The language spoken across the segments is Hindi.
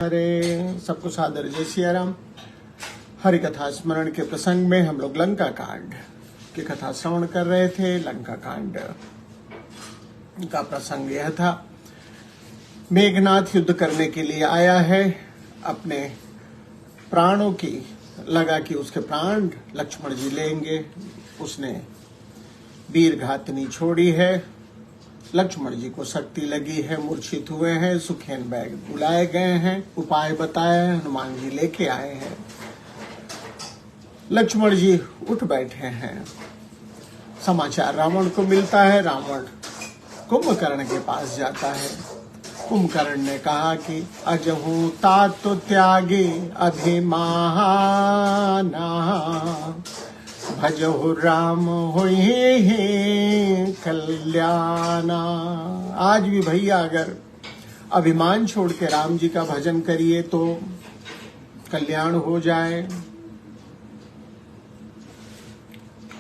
हरे सबको सादर जय सिया राम। हरि कथा स्मरण के प्रसंग में हम लोग लंका कांड की कथा श्रवण कर रहे थे। लंका कांड का प्रसंग यह था, मेघनाथ युद्ध करने के लिए आया है, अपने प्राणों की लगा कि उसके प्राण लक्ष्मण जी लेंगे। उसने वीर घातनी छोड़ी है, लक्ष्मण जी को शक्ति लगी है, मूर्छित हुए हैं, सुखेन बैग बुलाए गए हैं, उपाय बताए हनुमान जी लेके आए हैं। लक्ष्मण जी उठ बैठे हैं। समाचार रावण को मिलता है। रावण कुंभकर्ण के पास जाता है। कुंभकर्ण ने कहा कि अजहू तात त्यागे अभिमाना, भजहु राम होई कल्याणा। आज भी भैया अगर अभिमान छोड़ के राम जी का भजन करिए तो कल्याण हो जाए।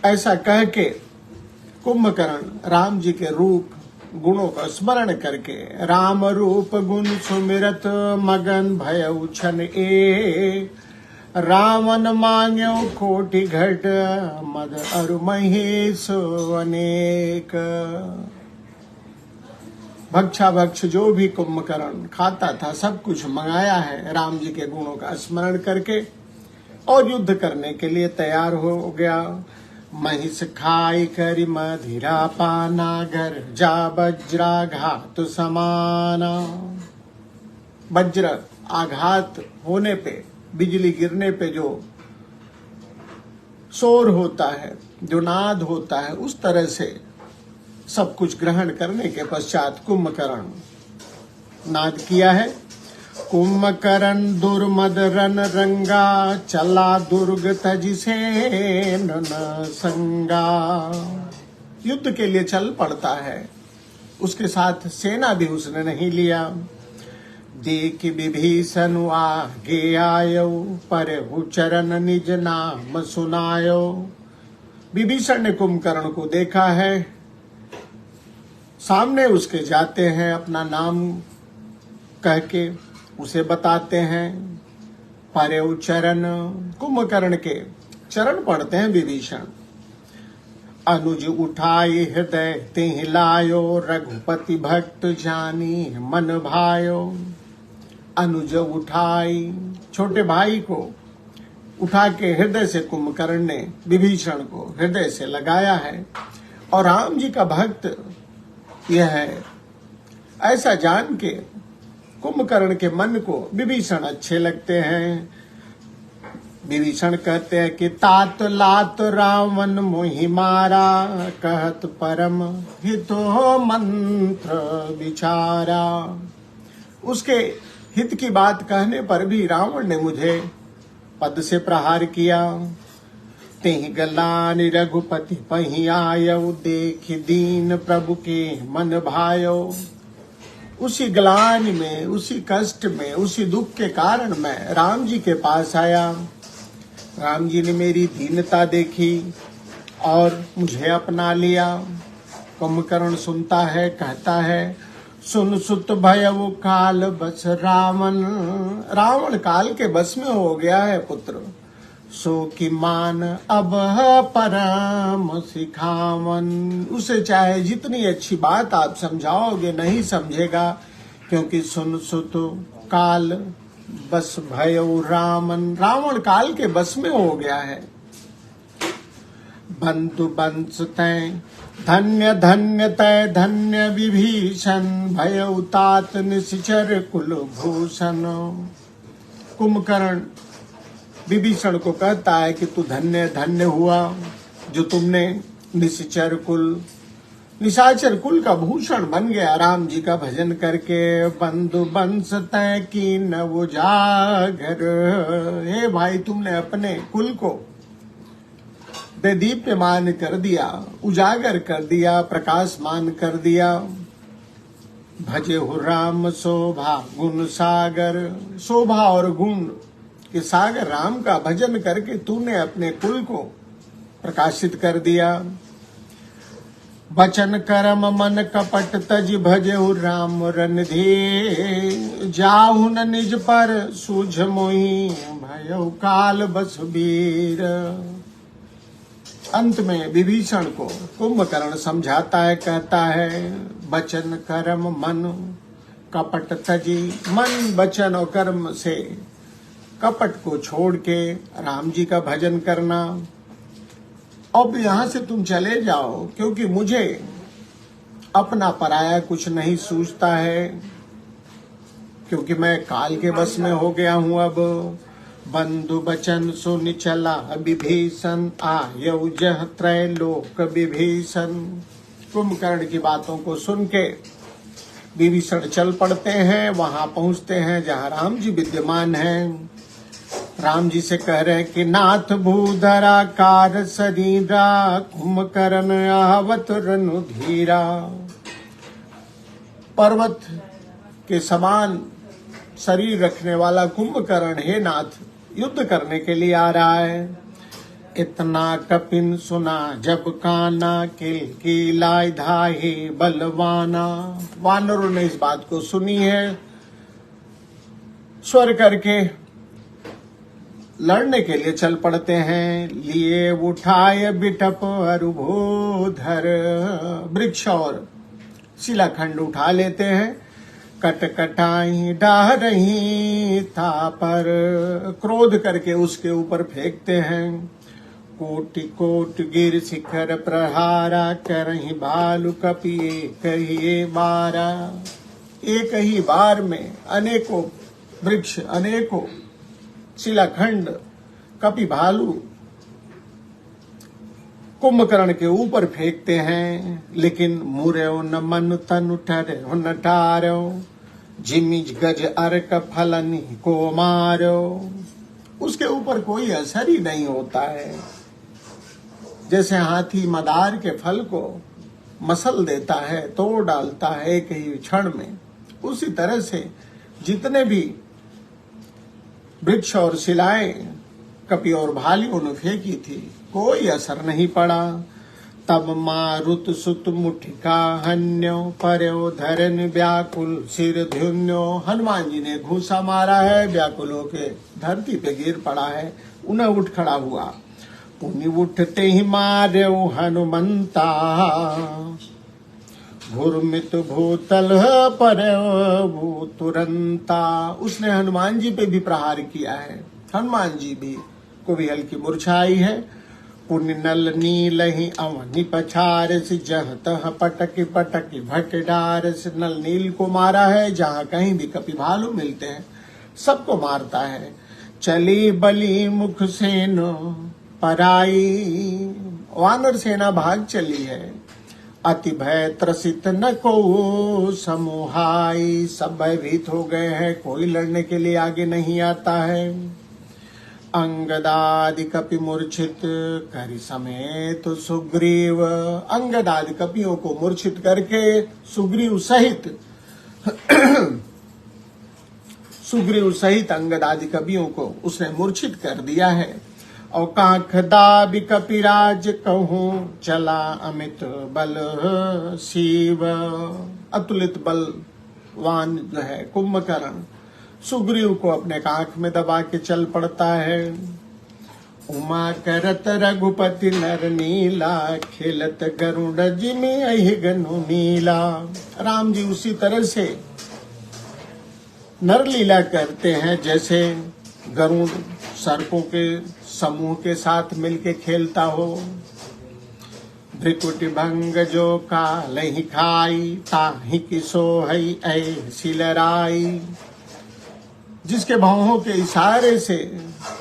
ऐसा कह के कुंभकर्ण राम जी के रूप गुणों का स्मरण करके राम रूप गुण सुमिरत मगन भयउ छन ए, रावण मांग्यो कोटि घट मद अरु महेश अनेक। भक्षा भक्ष जो भी कुंभकर्ण खाता था सब कुछ मंगाया है राम जी के गुणों का स्मरण करके, और युद्ध करने के लिए तैयार हो गया। महिष खाई करि मधिरा पाना, घर जा वज्राघात समाना। वज्र आघात होने पे, बिजली गिरने पे जो शोर होता है, जो नाद होता है, उस तरह से सब कुछ ग्रहण करने के पश्चात कुंभकर्ण नाद किया है। कुंभकर्ण दुर्मद रन रंगा, चला दुर्ग तजिसे न संगा। युद्ध के लिए चल पड़ता है, उसके साथ सेना भी उसने नहीं लिया। देख विभीषण आगे आयो, परहु चरण निज नाम सुनायो। विभीषण ने कुंभकर्ण को देखा है, सामने उसके जाते हैं, अपना नाम कह के उसे बताते हैं। परहु चरण, कुंभकर्ण के चरण पढ़ते हैं विभीषण। अनुज उठाई हृदय तिहि लायो, रघुपति भक्त जानी मन भायो। अनुज उठाई, छोटे भाई को उठा के हृदय से कुंभकर्ण ने विभीषण को हृदय से लगाया है, और राम जी का भक्त यह है। ऐसा जान के कुंभकर्ण के मन को विभीषण अच्छे लगते हैं। विभीषण कहते हैं कि तात लात रावण मोहि मारा, कहत परम हितो मंत्र विचारा। उसके हित की बात कहने पर भी रावण ने मुझे पद से प्रहार किया। तेहि गलानि रघुपति पहि आयो, देखि दीन प्रभु के मन भायो। उसी ग्लानि में, उसी कष्ट में, उसी दुख के कारण मैं राम जी के पास आया। राम जी ने मेरी दीनता देखी और मुझे अपना लिया। कुंभकर्ण सुनता है, कहता है, सुन सुत भयउ काल बस रावण। रावण काल के बस में हो गया है पुत्र। सो कि मान अब परम सिखावन। उसे चाहे जितनी अच्छी बात आप समझाओगे नहीं समझेगा, क्योंकि सुन सुत काल बस भयउ रावण। रावण काल के बस में हो गया है। बंधु बंस तय धन्य धन्य तय धन्य विभीषण, भयउ तात निश्चर कुल भूषण। कुंभकर्ण विभीषण को कहता है कि तू धन्य धन्य हुआ जो तुमने निशाचर कुल का भूषण बन गया राम जी का भजन करके। बंधु बंस तय की न वो जागर। हे भाई, तुमने अपने कुल को दीप्यमान कर दिया, उजागर कर दिया, प्रकाशमान कर दिया। भजे हो राम शोभा गुण सागर। शोभा और गुण के सागर राम का भजन करके तूने अपने कुल को प्रकाशित कर दिया। बचन करम मन कपट तज भजहु राम रणधीर। जाहु न निज पर सूझ मोहि भयउ काल बसुबीर। अंत में विभीषण को कुंभकर्ण समझाता है, कहता है बचन कर्म मन कपट तजी। मन वचन और कर्म से कपट को छोड़ के राम जी का भजन करना। अब यहाँ से तुम चले जाओ, क्योंकि मुझे अपना पराया कुछ नहीं सूझता है, क्योंकि मैं काल के बस में हो गया हूँ। अब बंधु बचन सुन चला विभीषण, आयउ जह त्रैलोक विभीषण। कुंभकर्ण की बातों को सुन के विभीषण चल पड़ते हैं। वहां पहुंचते हैं जहां राम जी विद्यमान हैं। राम जी से कह रहे हैं कि नाथ भूधरा कार शरीरा, कुंभकर्ण आवत रनुधीरा। पर्वत के समान शरीर रखने वाला कुंभकर्ण, हे नाथ, युद्ध करने के लिए आ रहा है। इतना कपिन सुना जब काना, किलकिला धाहे बलवाना। वानरों ने इस बात को सुनी है, स्वर करके लड़ने के लिए चल पड़ते हैं। लिए उठाए बिटप अरुभोधर, वृक्ष और शिलाखंड उठा लेते हैं। कटकटाई डाह रही था पर, क्रोध करके उसके ऊपर फेंकते हैं। कोटि कोट गिर शिखर प्रहारा, करही भालु कपि एक ही बारा। एक ही बार में अनेकों वृक्ष, अनेकों शिलाखंड, कपि भालू कुंभकर्ण के ऊपर फेंकते हैं। लेकिन मुर्यो न मन तनु ठर्यो न टार्यो, जिमिज गज अर्क फलनी को मारो। उसके ऊपर कोई असर ही नहीं होता है। जैसे हाथी मदार के फल को मसल देता है, तोड़ डालता है एक ही क्षण में, उसी तरह से जितने भी वृक्ष और शिलाएं कपि और भालियों ने फेंकी थी, कोई असर नहीं पड़ा। तब मारुत सुत मुठिका हन्यो, पर्यो धरन व्याकुल सिर ध्युन्यो। हनुमान जी ने घूसा मारा है, व्याकुल होके धरती पे गिर पड़ा है। उन्हें उठ खड़ा हुआ, पुनि उठते ही मार्यो हनुमंता। घुरमित भूतल पर भू तुरंता। उसने हनुमान जी पे भी प्रहार किया है। हनुमान जी भी को भी हल्की मूर्छाई है। पुण्य नल नील ही अवनि पछारस, जह तह पटक पटक भट डारस। नल नील को मारा है, जहाँ कहीं भी कपि भालू मिलते हैं सबको मारता है। चली बली मुख सेनो पराई, वानर सेना भाग चली है। अति भय त्रसित न को समूहाई, सब भयभीत हो गए हैं, कोई लड़ने के लिए आगे नहीं आता है। अंगदादि कपि मूर्छित करि समेत सुग्रीव। अंगदादि कपियों को मूर्छित करके सुग्रीव सहित अंगदादि कपियों को उसने मूर्छित कर दिया है। और कांख दाबि कपिराज कहूं, चला अमित बल शिव। अतुलित बलवान जो है कुंभकर्ण, सुग्रीव को अपने कांख में दबा के चल पड़ता है। उमा करत रघुपति नर नीला, खेलत गरुड़ जिमि अहि गनु नीला। राम जी उसी तरह से नर लीला करते हैं जैसे गरुड़ सर्पों के समूह के साथ मिलके खेलता हो। भृकुटि भंग जो काल ही खाई, ताहि की सोहई ऐसी लड़ाई। जिसके भौहों के इशारे से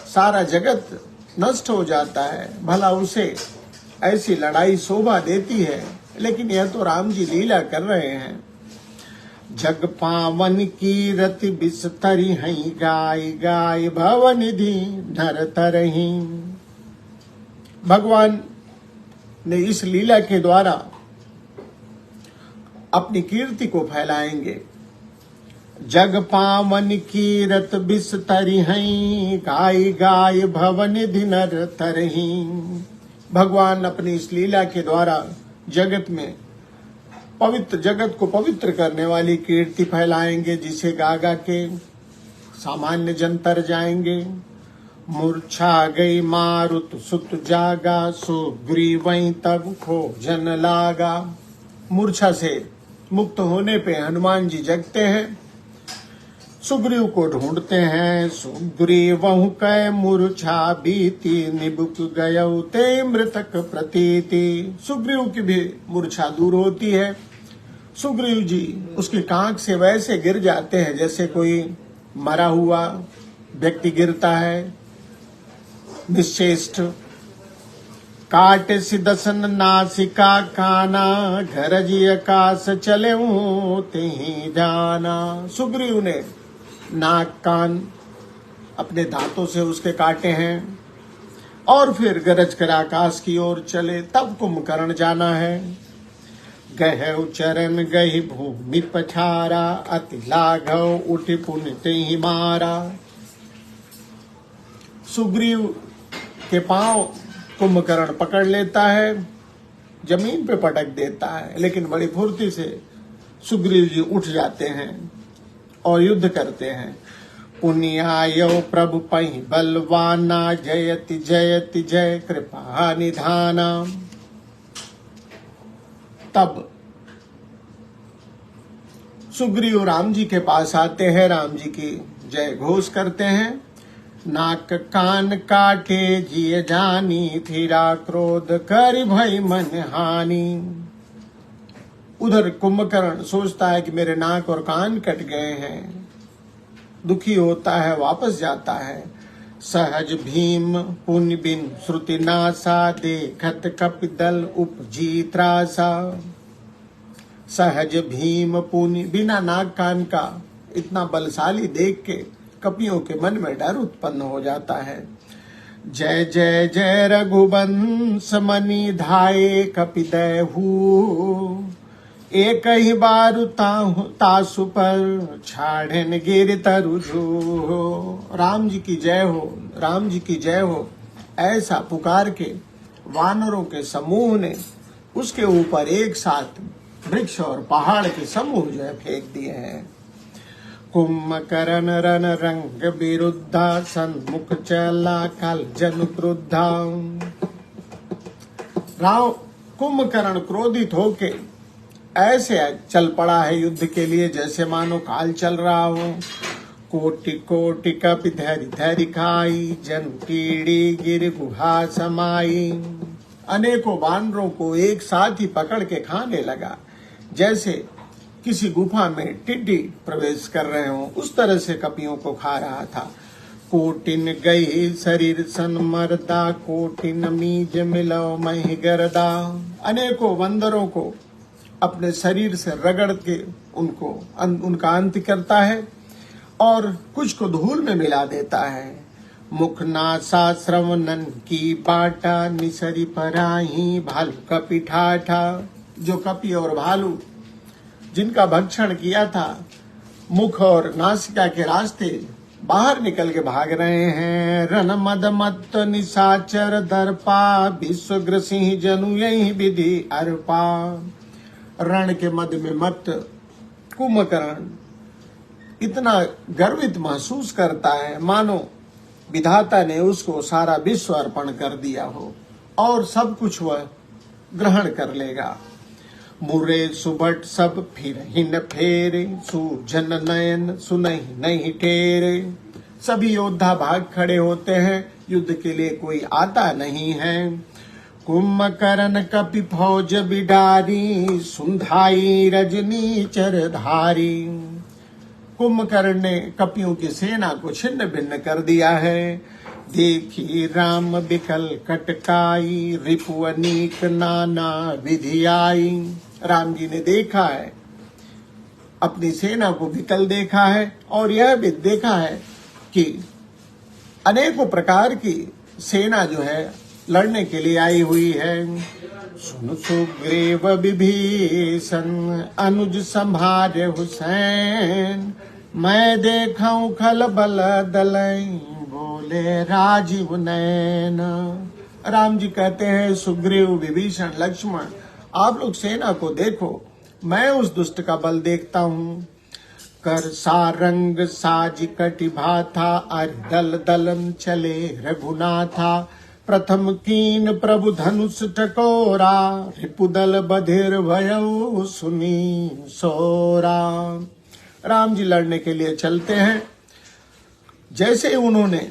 सारा जगत नष्ट हो जाता है, भला उसे ऐसी लड़ाई शोभा देती है। लेकिन यह तो राम जी लीला कर रहे हैं। जग पावन की रति बिस्तरी हई, गाय गाय भवन निधि नर तरही। भगवान ने इस लीला के द्वारा अपनी कीर्ति को फैलाएंगे। जग पावन की रत बिस्तरी हई, गाय गाय भवन निधि नर तरही। भगवान अपनी इस लीला के द्वारा जगत में पवित्र जगत को पवित्र करने वाली कीर्ति फैलाएंगे, जिसे गा गा के सामान्य जन तर जाएंगे। मूर्छा गई मारुत सुत जागा, सुग्रीवई तब खोजन लागा। मूर्छा से मुक्त होने पे हनुमान जी जगते हैं, सुग्रीव को ढूंढते हैं। सुग्रीवहु कै मूर्छा बीती, निबुक गयौ ते मृतक प्रतीति। सुग्रीव की भी मूर्छा दूर होती है। सुग्रीव जी उसकी कांख से वैसे गिर जाते हैं जैसे कोई मरा हुआ व्यक्ति गिरता है, निश्चेष्ट। काट सिदसन नासिका काना, घर जी आकाश चले ते जाना। सुग्रीव ने नाक कान अपने दांतों से उसके काटे हैं और फिर गरज कर आकाश की ओर चले। तब कुंभकर्ण जाना है। गहु चरण गही भूमि पछारा, अति लाघव उठ पुण्य तेहि मारा। सुग्रीव के पांव कुंभकर्ण पकड़ लेता है, जमीन पे पटक देता है, लेकिन बड़ी फुर्ती से सुग्रीव जी उठ जाते हैं और युद्ध करते हैं। पुण्यायो प्रभु पहि बलवाना, जयति जयति जय कृपा निधाना। तब सुग्रीव राम जी के पास आते हैं, राम जी की जय घोष करते हैं। नाक कान काटे जिय जानी, थीरा क्रोध कर भई मन हानि। उधर कुंभकर्ण सोचता है कि मेरे नाक और कान कट गए हैं, दुखी होता है, वापस जाता है। सहज भीम पुण्य बिन श्रुति नासा, देखत कपिदल उपजी त्रासा। सहज भीम पुण्य, बिना नाक कान का इतना बलशाली देख के कपियों के मन में डर उत्पन्न हो जाता है। जय जय जय रघुवंश मणि धाये, कपिदैहु एक ही बार तासु पर, छाड़न गिर तरुझु। राम जी की जय हो, राम जी की जय हो, ऐसा पुकार के वानरों के समूह ने उसके ऊपर एक साथ वृक्ष और पहाड़ के समूह जो है फेंक दिए हैं। कुंभकर्ण रन रंग विरुद्धा, सन्मुख चला कल जन क्रुद्धा। राव कुंभकर्ण क्रोधित होके ऐसे चल पड़ा है युद्ध के लिए जैसे मानो काल चल रहा हो। कोटि कोटि कपि धरि धरि खाई, जन कीड़ी गिर गुहा समाई। अनेकों वानरों को एक साथ ही पकड़ के खाने लगा, जैसे किसी गुफा में टिड्डी प्रवेश कर रहे हो, उस तरह से कपियों को खा रहा था। कोटिन गई शरीर सन मरदा, कोटिन मीज मिलो मही गरदा। अनेकों बंदरों को अपने शरीर से रगड़ के उनका अंत करता है और कुछ को धूल में मिला देता है। मुख नासा श्रवणन की बाटा, निसरी पराही भालू कपि ठाठा। जो कपि और भालू जिनका भक्षण किया था, मुख और नासिका के रास्ते बाहर निकल के भाग रहे हैं। रन मद मत निशाचर दर्पा, विश्वग्र सिंह जनु यही विधि अर्पा। रण के मद में मत कुंभकर्ण इतना गर्वित महसूस करता है मानो विधाता ने उसको सारा विश्व अर्पण कर दिया हो और सब कुछ वह ग्रहण कर लेगा। मुरे सुबट सब फिर हिन फेरे, सूजन नयन सुनहि नहीं ठेरे। सभी योद्धा भाग खड़े होते हैं, युद्ध के लिए कोई आता नहीं है। कुंभकर्ण कपि फौज बिडारी, सुंधाई रजनी चरधारी। कुंभकर्ण ने कपियों की सेना को छिन्न भिन्न कर दिया है। देखी राम बिकल कटकाई, रिपु अनीक नाना विधि आई। राम जी ने देखा है, अपनी सेना को विकल देखा है और यह भी देखा है कि अनेकों प्रकार की सेना जो है लड़ने के लिए आई हुई है। सुन सुग्रीव विभीषण, अनुज संभारे हुसैन। मैं देखूं खल बल दलई, बोले राजीव नैन। राम जी कहते हैं सुग्रीव विभीषण लक्ष्मण, आप लोग सेना को देखो, मैं उस दुष्ट का बल देखता हूँ। कर सारंग साज कटिभा था, दल दलन चले रघुनाथा। प्रथम कीन प्रभु धनुष टकोरा, रिपुदल बधिर भयउ सुनी सोरा। राम जी लड़ने के लिए चलते हैं। जैसे उन्होंने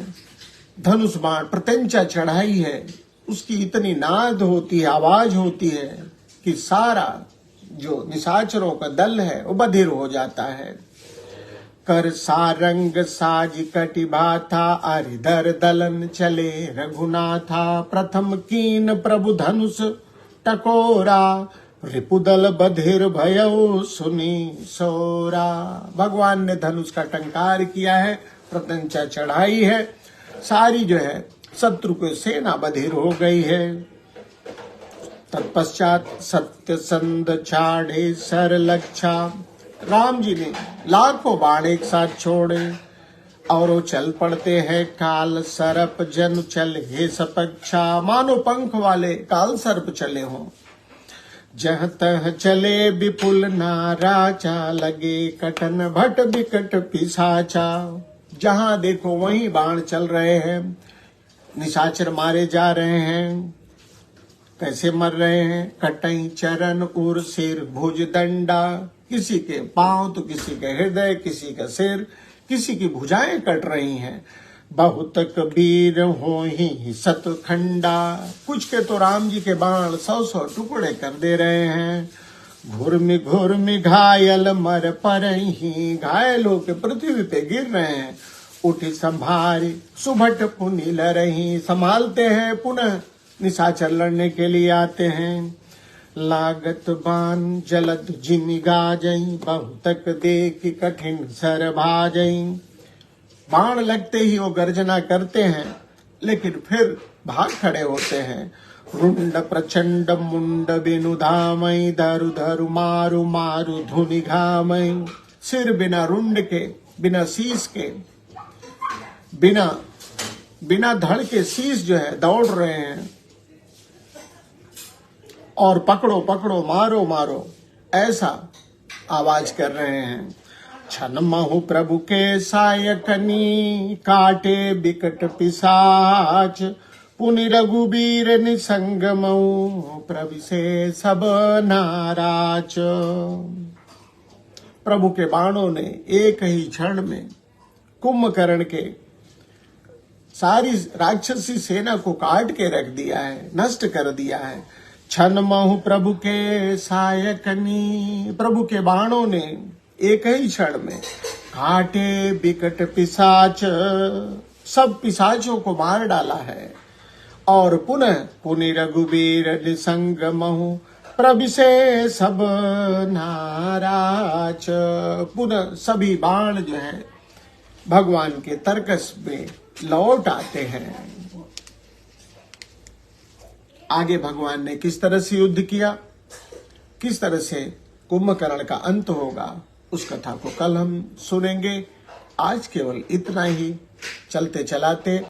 धनुष बाण प्रत्यंचा चढ़ाई है, उसकी इतनी नाद होती है, आवाज होती है कि सारा जो निशाचरों का दल है वो बधिर हो जाता है। कर सारंग साज कटिभा था, अरिधर दलन चले रघुनाथा। प्रथम कीन प्रभु धनुष टकोरा, रिपुदल बधिर भयउ सुनी सोरा। भगवान ने धनुष का टंकार किया है, प्रत्यंचा चढ़ाई है, सारी जो है शत्रु को सेना बधिर हो गई है। तत्पश्चात सत्य संद छाड़े सर लक्षा। राम जी ने लाखों बाण एक साथ छोड़े और वो चल पड़ते हैं। काल सर्प जन चल हे सपक्षा, मानो पंख वाले काल सर्प चले हों। जह तह चले विपुल नाराचा, लगे कटन भट बिकट पिशाचा। जहां देखो वहीं बाण चल रहे हैं, निशाचर मारे जा रहे हैं। कैसे मर रहे हैं? कटई चरण उर सिर भुज दंडा। किसी के पांव तो किसी के हृदय, किसी का सिर, किसी की भुजाएं कट रही हैं। बहुत कबीर हो ही सतखंडा। कुछ के तो राम जी के बाण 100-100 टुकड़े कर दे रहे हैं। घुर्मि घायल मर परही, घायल होके पृथ्वी पे गिर रहे हैं। उठी संभारी सुभट पुनि लरही, संभालते हैं, पुनः निशाचर लड़ने के लिए आते हैं। लागत बान जलद जिमि गाजई, बहुतक देख कठिन सर भाजई। बाण लगते ही वो गर्जना करते हैं, लेकिन फिर भाग खड़े होते हैं। रुंड प्रचंड मुंड बिनु धामई, धरु धरु मारु मारु धुनि घामई। सिर बिना रुंड के, बिना शीश के, बिना धड़ के शीश जो है दौड़ रहे हैं। और पकड़ो पकड़ो, मारो मारो, ऐसा आवाज कर रहे हैं। छन महु प्रभु के सायकनी, काटे बिकट पिशाच। पुनि रघुबीर निसंग मऊ, प्रभु से सब नाराज। प्रभु के बाणों ने एक ही क्षण में कुंभकर्ण के सारी राक्षसी सेना को काट के रख दिया है, नष्ट कर दिया है। छन महु प्रभु के सायकनी, प्रभु के बाणों ने एक ही क्षण में काटे बिकट पिशाच, सब पिशाचों को मार डाला है। और पुनः पुनि रघुबीर निसंग महु, प्रभु से सब नाराज। पुनः सभी बाण जो है भगवान के तर्कस में लौट आते हैं। आगे भगवान ने किस तरह से युद्ध किया, किस तरह से कुंभकर्ण का अंत होगा, उस कथा को कल हम सुनेंगे। आज केवल इतना ही, चलते चलाते